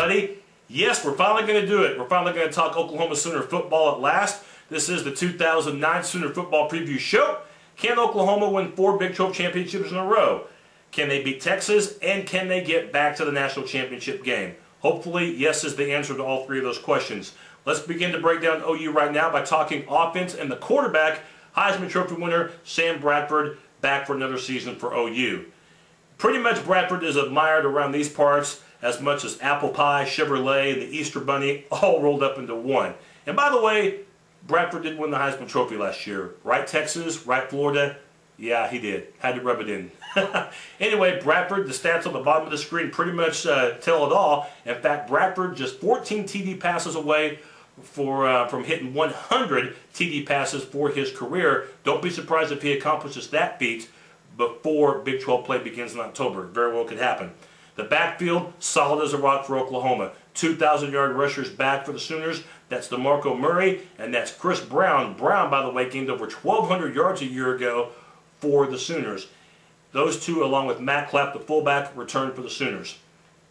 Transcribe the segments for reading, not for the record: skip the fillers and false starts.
everybody. Yes, we're finally going to do it. We're finally going to talk Oklahoma Sooner football at last. This is the 2009 Sooner Football Preview Show. Can Oklahoma win 4 Big 12 championships in a row? Can they beat Texas? And can they get back to the national championship game? Hopefully, yes is the answer to all 3 of those questions. Let's begin to break down OU right now by talking offense and the quarterback, Heisman Trophy winner Sam Bradford, back for another season for OU. Pretty much Bradford is admired around these parts as much as apple pie, Chevrolet, and the Easter Bunny all rolled up into one. And by the way, Bradford did win the Heisman Trophy last year. Right, Texas? Right, Florida? Yeah, he did. Had to rub it in. Anyway, Bradford, the stats on the bottom of the screen pretty much tell it all. In fact, Bradford just 14 TD passes away from hitting 100 TD passes for his career. Don't be surprised if he accomplishes that feat before Big 12 play begins in October. Very well could happen. The backfield, solid as a rock for Oklahoma. 2,000-yard rushers back for the Sooners. That's DeMarco Murray, and that's Chris Brown. Brown, by the way, gained over 1,200 yards a year ago for the Sooners. Those two, along with Matt Clapp, the fullback, returned for the Sooners.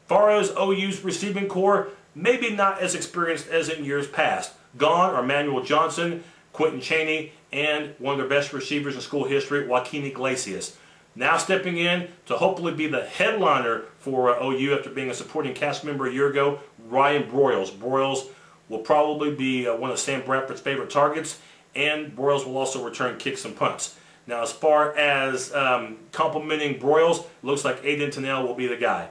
As far as OU's receiving core, maybe not as experienced as in years past. Gone are Manuel Johnson, Quentin Chaney, and one of their best receivers in school history, Joaquin Iglesias. Now stepping in to hopefully be the headliner for OU after being a supporting cast member a year ago, Ryan Broyles. Broyles will probably be one of Sam Bradford's favorite targets, and Broyles will also return kicks and punts. Now, as far as complimenting Broyles, looks like Aiden Tennell will be the guy.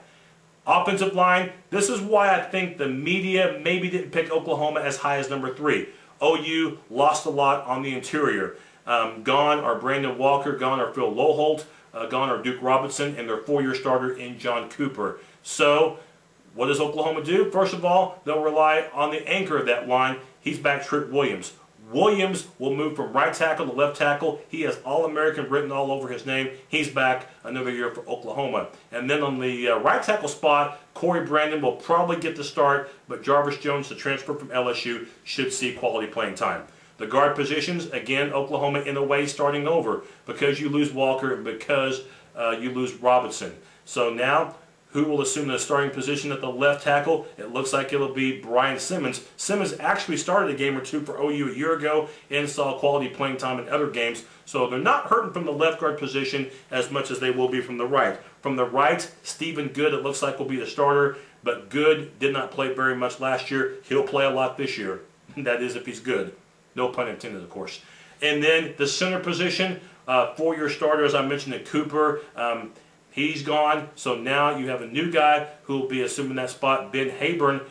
Offensive line, this is why I think the media maybe didn't pick Oklahoma as high as number 3. OU lost a lot on the interior. Gone are Brandon Walker, gone are Phil Loholt, gone are Duke Robinson, and their 4-year starter in John Cooper. So, what does Oklahoma do? First of all, they'll rely on the anchor of that line. He's back, Trip Williams. Williams will move from right tackle to left tackle. He has All-American written all over his name. He's back another year for Oklahoma. And then on the right tackle spot, Corey Brandon will probably get the start, but Jarvis Jones, the transfer from LSU, should see quality playing time. The guard positions, again, Oklahoma in a way starting over because you lose Walker and because you lose Robinson. So now, who will assume the starting position at the left tackle? It looks like it'll be Brian Simmons. Simmons actually started a game or 2 for OU a year ago and saw quality playing time in other games. So they're not hurting from the left guard position as much as they will be from the right. From the right, Stephen Good, it looks like, will be the starter. But Good did not play very much last year. He'll play a lot this year. That is if he's good. No pun intended, of course. And then the center position, 4-year starter, as I mentioned, at Cooper. He's gone, so now you have a new guy who will be assuming that spot, Ben Hayburn,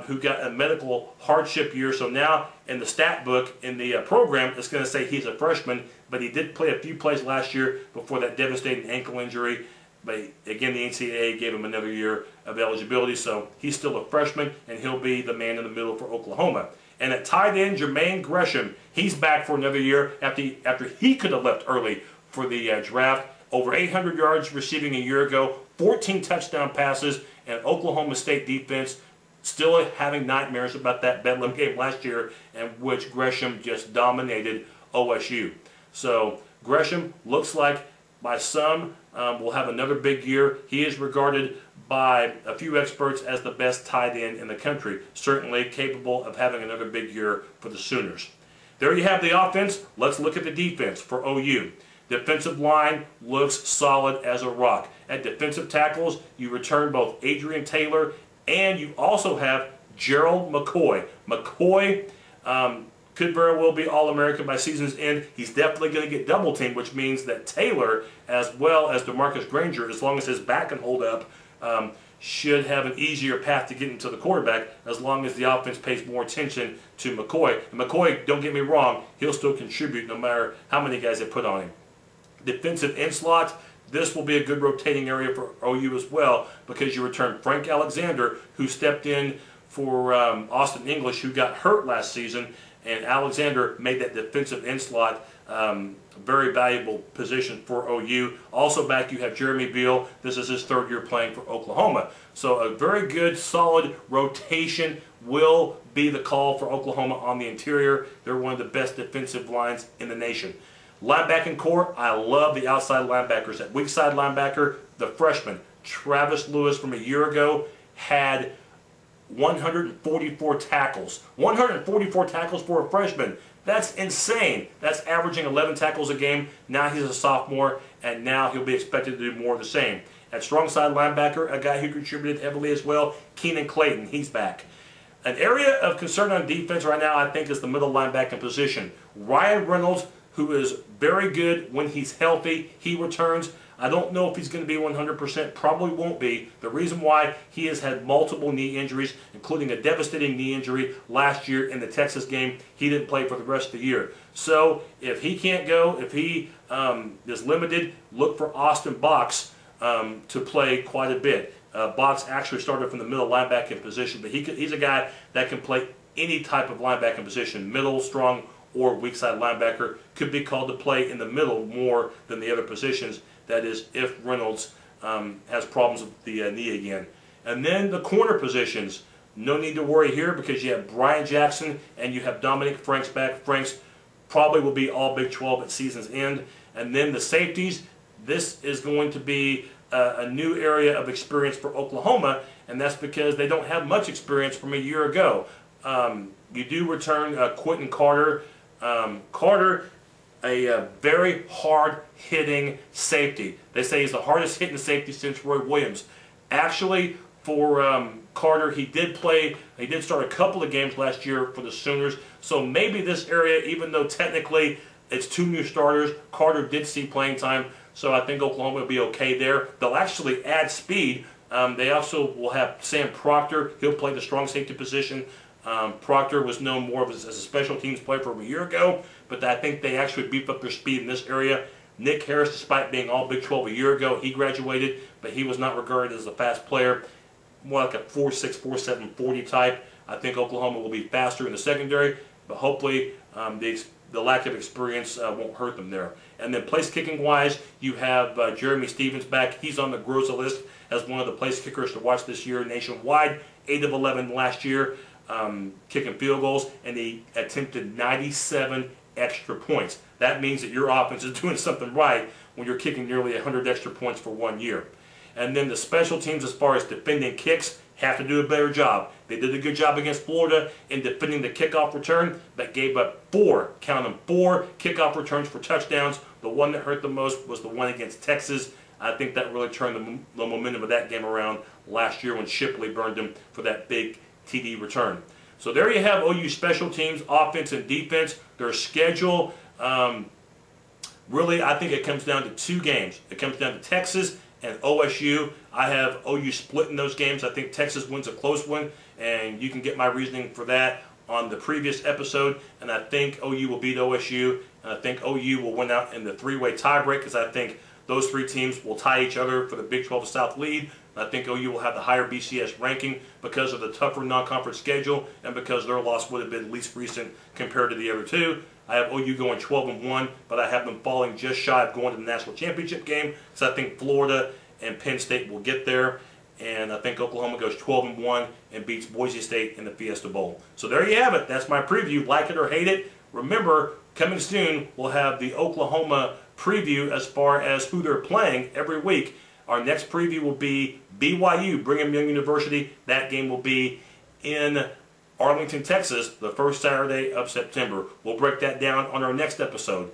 who got a medical hardship year. So now in the stat book, in the program, it's going to say he's a freshman, but he did play a few plays last year before that devastating ankle injury. But again, the NCAA gave him another year of eligibility, so he's still a freshman, and he'll be the man in the middle for Oklahoma. And at tight end, Jermaine Gresham, he's back for another year after he could have left early for the draft. Over 800 yards receiving a year ago, 14 touchdown passes, and Oklahoma State defense still having nightmares about that Bedlam game last year in which Gresham just dominated OSU. So Gresham looks like by some will have another big year. He is regarded by a few experts as the best tight end in the country, certainly capable of having another big year for the Sooners. There you have the offense. Let's look at the defense for OU. Defensive line looks solid as a rock. At defensive tackles, you return both Adrian Taylor and you also have Gerald McCoy. McCoy could very well be All-American by season's end. He's definitely going to get double-teamed, which means that Taylor, as well as DeMarcus Granger, as long as his back can hold up, should have an easier path to get into the quarterback as long as the offense pays more attention to McCoy. And McCoy, don't get me wrong, he'll still contribute no matter how many guys they put on him. Defensive end slot, this will be a good rotating area for OU as well because you return Frank Alexander, who stepped in for Austin English, who got hurt last season, and Alexander made that defensive end slot very valuable position for OU. Also back you have Jeremy Beal. This is his 3rd year playing for Oklahoma. So a very good, solid rotation will be the call for Oklahoma on the interior. They're one of the best defensive lines in the nation. Linebacking core, I love the outside linebackers. That weak side linebacker, the freshman, Travis Lewis from a year ago, had 144 tackles. 144 tackles for a freshman. That's insane. That's averaging 11 tackles a game. Now he's a sophomore, and now he'll be expected to do more of the same. At strong side linebacker, a guy who contributed heavily as well, Keenan Clayton. He's back. An area of concern on defense right now, I think, is the middle linebacking position. Ryan Reynolds, who is very good when he's healthy, he returns. I don't know if he's going to be 100%, probably won't be. The reason why, he has had multiple knee injuries, including a devastating knee injury last year in the Texas game. He didn't play for the rest of the year. So if he can't go, if he is limited, look for Austin Box to play quite a bit. Box actually started from the middle linebacking position, but he's a guy that can play any type of linebacking position, middle, strong, or weak side linebacker. Could be called to play in the middle more than the other positions. That is, if Reynolds has problems with the knee again. And then the corner positions. No need to worry here because you have Brian Jackson and you have Dominic Franks back. Franks probably will be all Big 12 at season's end. And then the safeties. This is going to be a new area of experience for Oklahoma, and that's because they don't have much experience from a year ago. You do return Quentin Carter. Carter, a very hard-hitting safety. They say he's the hardest hitting safety since Roy Williams. Actually, for Carter, he did start a couple of games last year for the Sooners, so maybe this area, even though technically it's two new starters, Carter did see playing time, so I think Oklahoma will be okay there. They'll actually add speed. They also will have Sam Proctor. He'll play the strong safety position. Proctor was known more as a special teams player from a year ago, but I think they actually beefed up their speed in this area. Nick Harris, despite being all Big 12 a year ago, he graduated, but he was not regarded as a fast player. More like a 4.6, 4.7, 40 type. I think Oklahoma will be faster in the secondary, but hopefully the lack of experience won't hurt them there. And then place kicking wise, you have Jeremy Stevens back. He's on the Groza list as one of the place kickers to watch this year nationwide. 8 of 11 last year, kicking field goals, and he attempted 97 extra points. That means that your offense is doing something right when you're kicking nearly 100 extra points for 1 year. And then the special teams, as far as defending kicks, have to do a better job. They did a good job against Florida in defending the kickoff return, but gave up 4, count them, 4 kickoff returns for touchdowns. The one that hurt the most was the one against Texas. I think that really turned the momentum of that game around last year when Shipley burned them for that big TD return. So there you have OU special teams, offense and defense. Their schedule, really, I think it comes down to 2 games. It comes down to Texas and OSU. I have OU splitting those games. I think Texas wins a close one, and you can get my reasoning for that on the previous episode. And I think OU will beat OSU, and I think OU will win out in the 3-way tiebreak because I think those 3 teams will tie each other for the Big 12 South lead. And I think OU will have the higher BCS ranking because of the tougher non-conference schedule and because their loss would have been least recent compared to the other 2. I have OU going 12-1, but I have them falling just shy of going to the national championship game because I think Florida and Penn State will get there. And I think Oklahoma goes 12-1 and beats Boise State in the Fiesta-Bowl. So there you have it. That's my preview. Like it or hate it. Remember, coming soon, we'll have the Oklahoma preview as far as who they're playing every week. Our next preview will be BYU, Brigham-Young University. That game will be in Arlington, Texas, the first Saturday of September. We'll break that down on our next episode.